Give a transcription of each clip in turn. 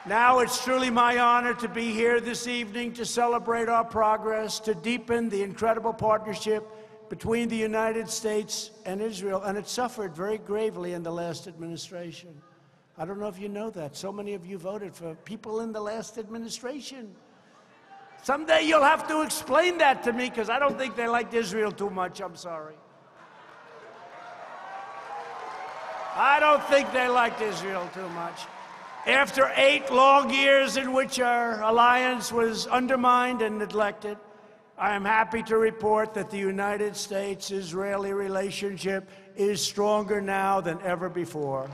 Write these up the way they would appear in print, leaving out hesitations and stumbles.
Now it's truly my honor to be here this evening to celebrate our progress, to deepen the incredible partnership between the United States and Israel, and it suffered very gravely in the last administration. I don't know if you know that. So many of you voted for people in the last administration. Someday you'll have to explain that to me, because I don't think they liked Israel too much. I'm sorry. I don't think they liked Israel too much. After 8 long years in which our alliance was undermined and neglected, I am happy to report that the United States-Israeli relationship is stronger now than ever before.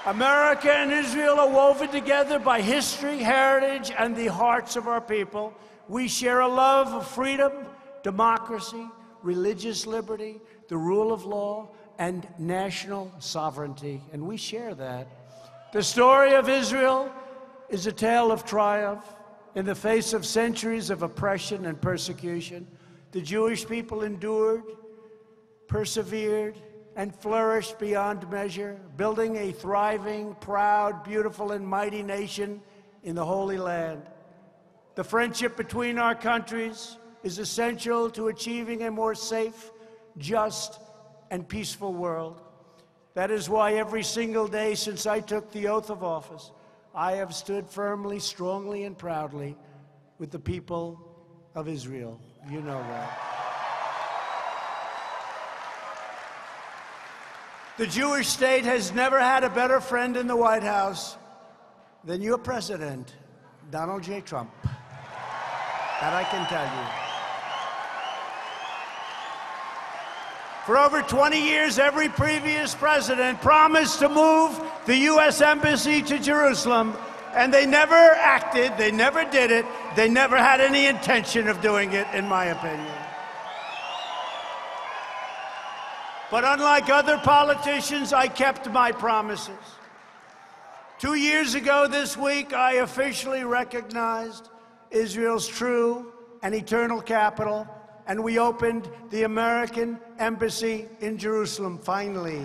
America and Israel are woven together by history, heritage, and the hearts of our people. We share a love of freedom, democracy, religious liberty, the rule of law, and national sovereignty, and we share that. The story of Israel is a tale of triumph in the face of centuries of oppression and persecution. The Jewish people endured, persevered, and flourished beyond measure, building a thriving, proud, beautiful, and mighty nation in the Holy Land. The friendship between our countries is essential to achieving a more safe, just, and peaceful world. That is why every single day since I took the oath of office, I have stood firmly, strongly, and proudly with the people of Israel. You know that. The Jewish state has never had a better friend in the White House than your president, Donald J. Trump. That I can tell you. For over 20 years, every previous president promised to move the U.S. Embassy to Jerusalem, and they never acted, they never did it, they never had any intention of doing it, in my opinion. But unlike other politicians, I kept my promises. 2 years ago this week, I officially recognized Israel's true and eternal capital, and we opened the American Embassy in Jerusalem, finally.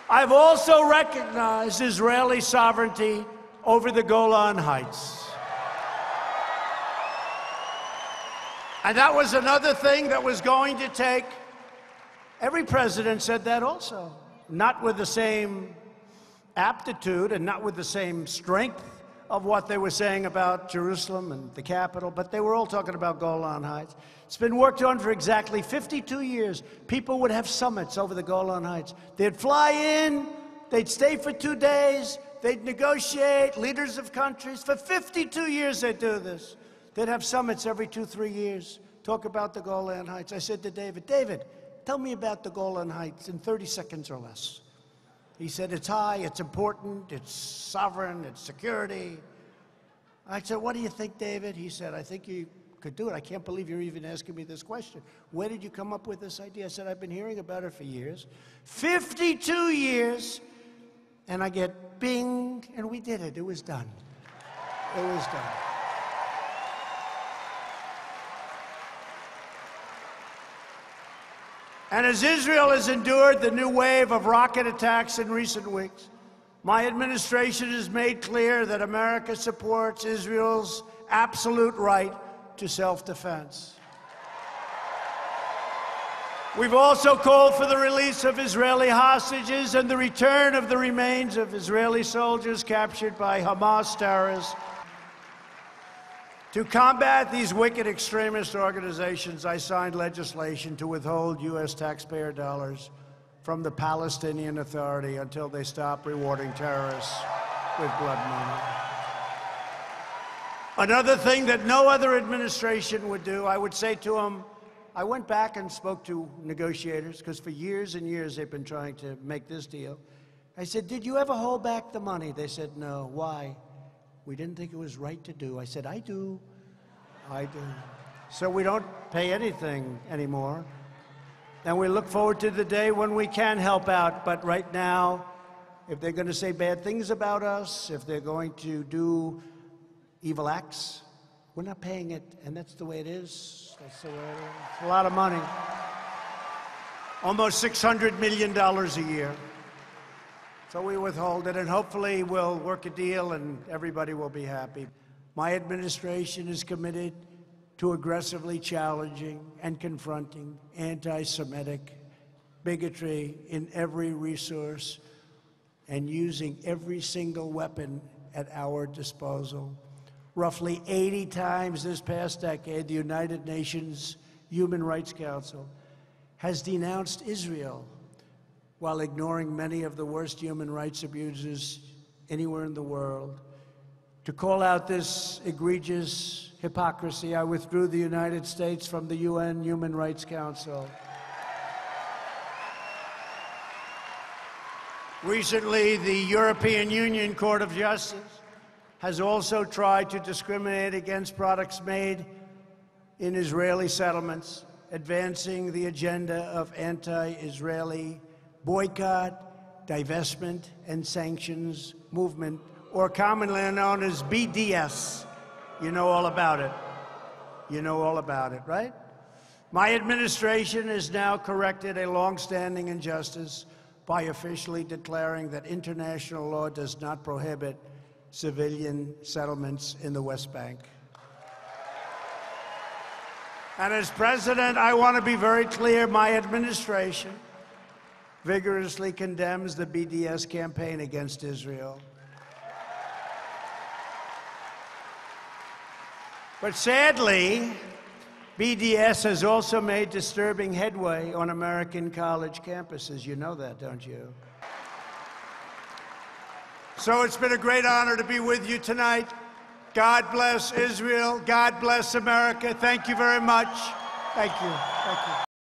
I've also recognized Israeli sovereignty over the Golan Heights. And that was another thing that was going to take. Every president said that also. Not with the same aptitude and not with the same strength of what they were saying about Jerusalem and the capital, but they were all talking about Golan Heights. It's been worked on for exactly 52 years. People would have summits over the Golan Heights. They'd fly in, they'd stay for 2 days, they'd negotiate, leaders of countries. For 52 years they'd do this. They'd have summits every 2-3 years, talk about the Golan Heights. I said to David, tell me about the Golan Heights in 30 seconds or less. He said, it's high, it's important, it's sovereign, it's security. I said, what do you think, David? He said, I think you could do it. I can't believe you're even asking me this question. Where did you come up with this idea? I said, I've been hearing about it for years. 52 years, and I get bing, and we did it. It was done. It was done. And as Israel has endured the new wave of rocket attacks in recent weeks, my administration has made clear that America supports Israel's absolute right to self-defense. We've also called for the release of Israeli hostages and the return of the remains of Israeli soldiers captured by Hamas terrorists. To combat these wicked extremist organizations, I signed legislation to withhold U.S. taxpayer dollars from the Palestinian Authority until they stop rewarding terrorists with blood money. Another thing that no other administration would do, I would say to them, I went back and spoke to negotiators, because for years and years they've been trying to make this deal. I said, did you ever hold back the money? They said, no. Why? We didn't think it was right to do. I said, I do. I do. So we don't pay anything anymore. And we look forward to the day when we can help out. But right now, if they're going to say bad things about us, if they're going to do evil acts, we're not paying it. And that's the way it is. That's the way it is. It's a lot of money. almost $600 million a year. So we withhold it, and hopefully we'll work a deal and everybody will be happy. My administration is committed to aggressively challenging and confronting anti-Semitic bigotry in every resource and using every single weapon at our disposal. Roughly 80 times this past decade, the United Nations Human Rights Council has denounced Israel while ignoring many of the worst human rights abuses anywhere in the world. To call out this egregious hypocrisy, I withdrew the United States from the UN Human Rights Council. Recently, the European Union Court of Justice has also tried to discriminate against products made in Israeli settlements, advancing the agenda of anti-Israeli boycott, divestment, and sanctions movement, or commonly known as BDS. You know all about it. You know all about it, right? My administration has now corrected a long-standing injustice by officially declaring that international law does not prohibit civilian settlements in the West Bank. And as president, I want to be very clear, my administration vigorously condemns the BDS campaign against Israel. But sadly, BDS has also made disturbing headway on American college campuses. You know that, don't you? So it's been a great honor to be with you tonight. God bless Israel. God bless America. Thank you very much. Thank you. Thank you.